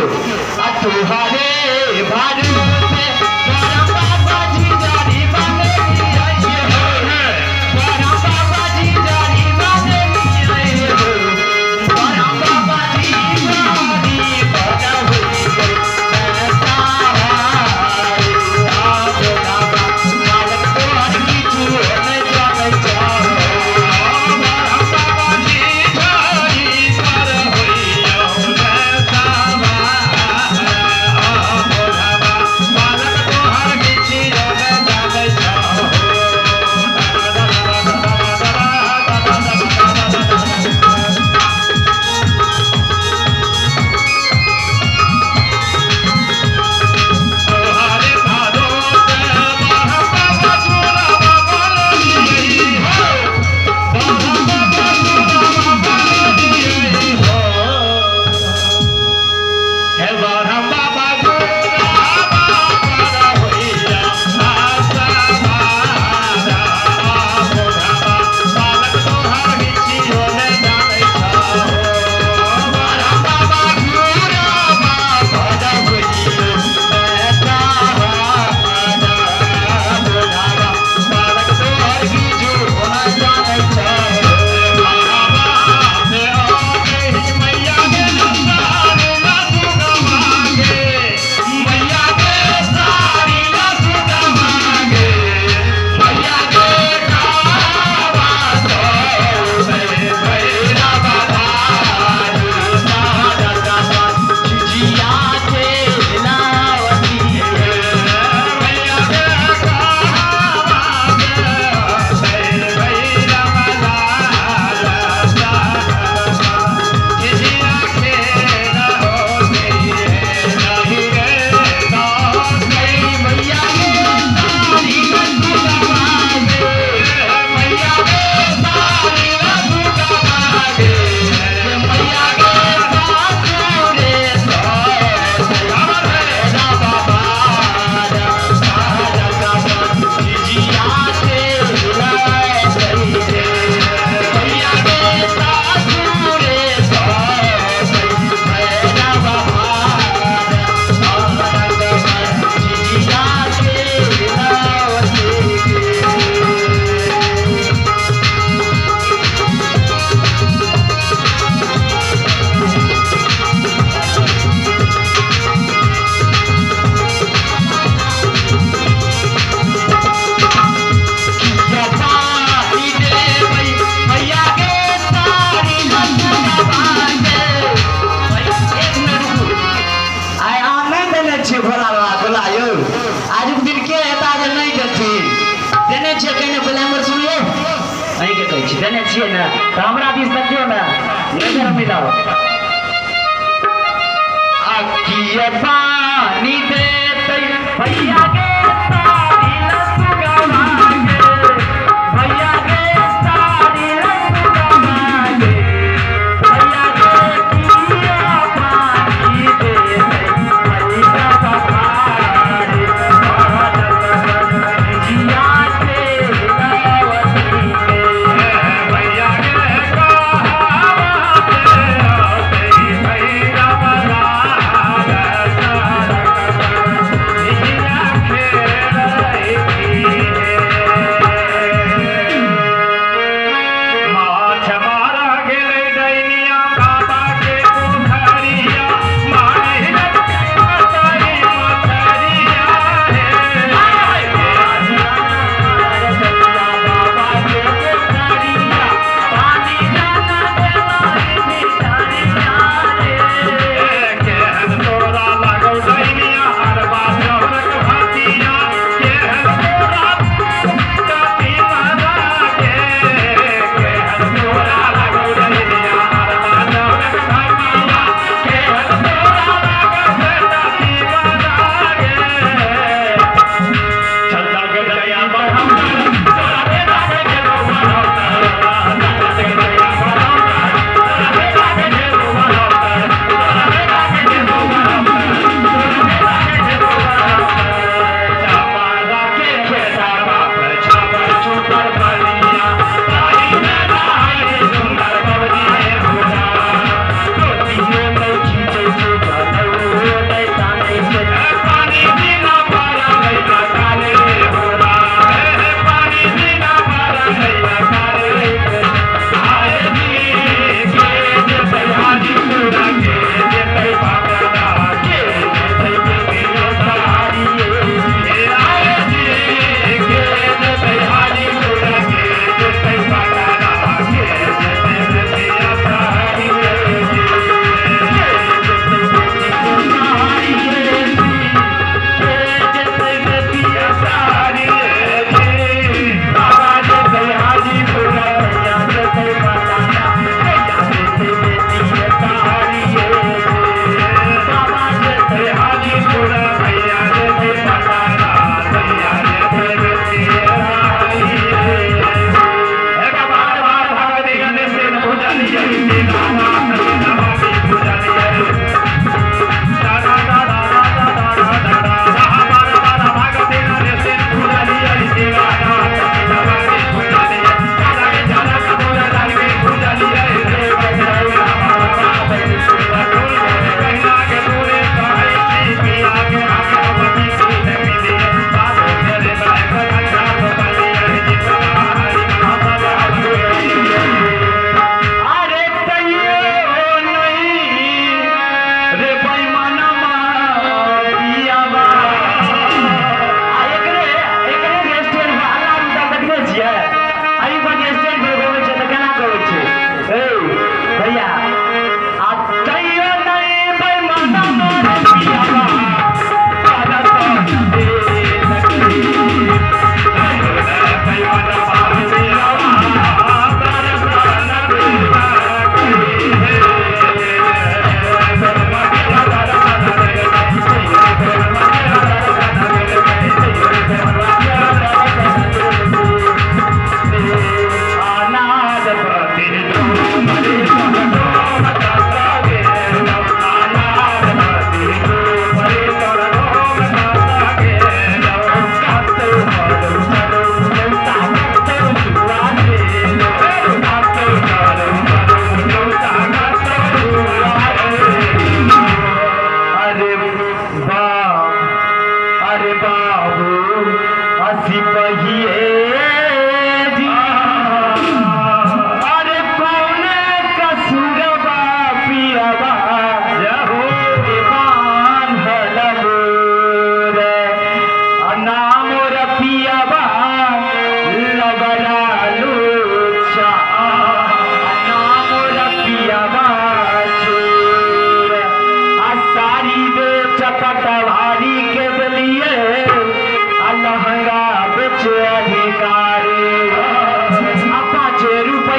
देखियो तुम्हारे भारू से बड़ा बाबा जी जारी बाने आइए हो बड़ा बाबा जी जारी बाने आइए हो बड़ा बाबा जी जारी बड़ा हुई ऐसा देने छिए ना तो हमरा दिस देखियो ना नजर मिलाओ आकिया पानी देते भैया के सारी लसगवा के भैया के सारी लसगवा के भैया के किया पानी देते भैया का भारी जिया के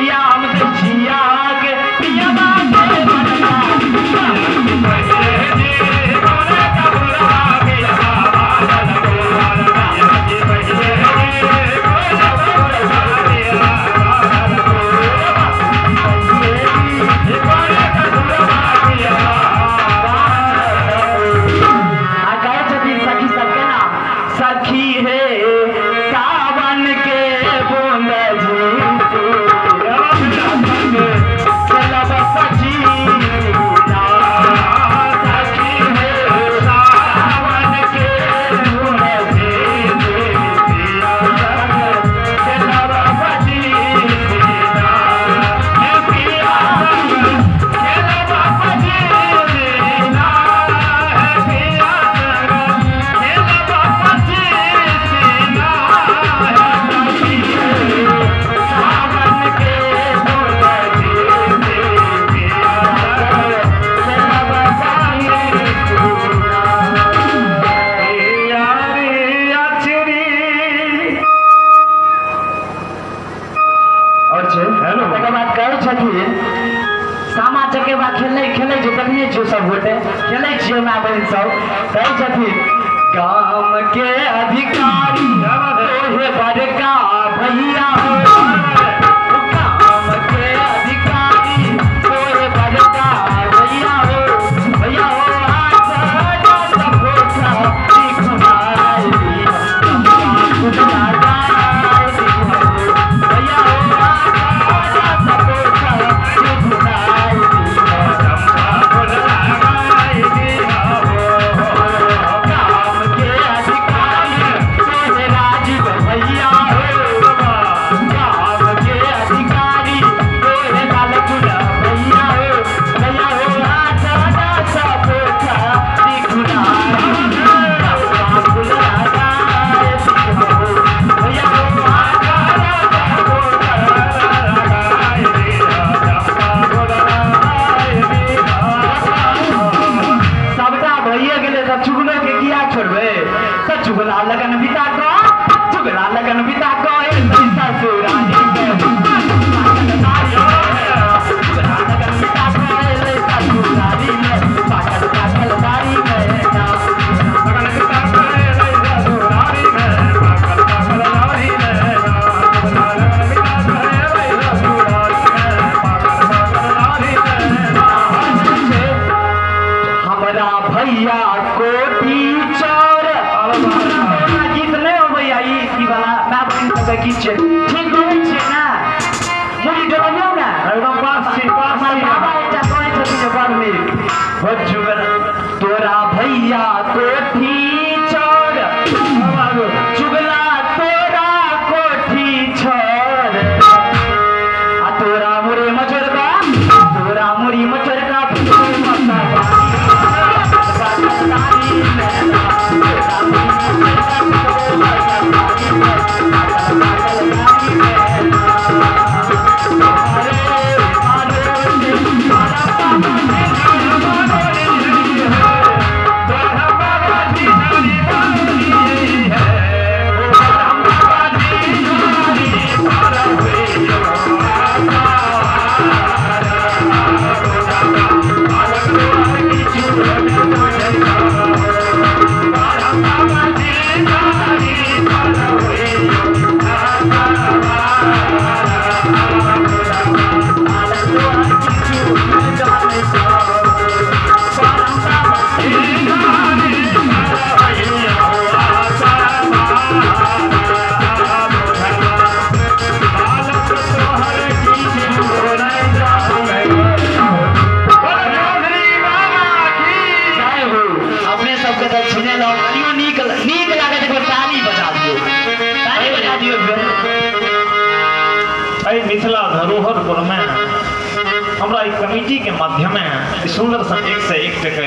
पिया हम देखिया के पिया बाटे बनना सखी है सावन के बूंद सामा चकेबा खेले जो देखिए जो सब गोटे खेले छियै माय बहन सब कहै छथिन गाम के अधिकारी तोहे बड़का भैया हो गाम के अधिकारी तोहे बड़का भैया हो आज सब गोठा दिखवाई चुगला लगन बिता को ससुरानी हमारा भैया कोठी गीत नहीं हो भैया ई वाला मैं बहन सब गीत छै ठीक होय छै ना मुड़ी डलियो ना एकदम पास बाबा एकटा कहै छथिन जे बड़ नीक हो जुगल तोरा भैया कोठी छोड़ चुगला तोरा कोठी छोड़ आ तोरा मुड़ी मचरका मिथिला धरोहर में हमरा कमिटी के माध्यम सुंदर सन 1 से 1 टका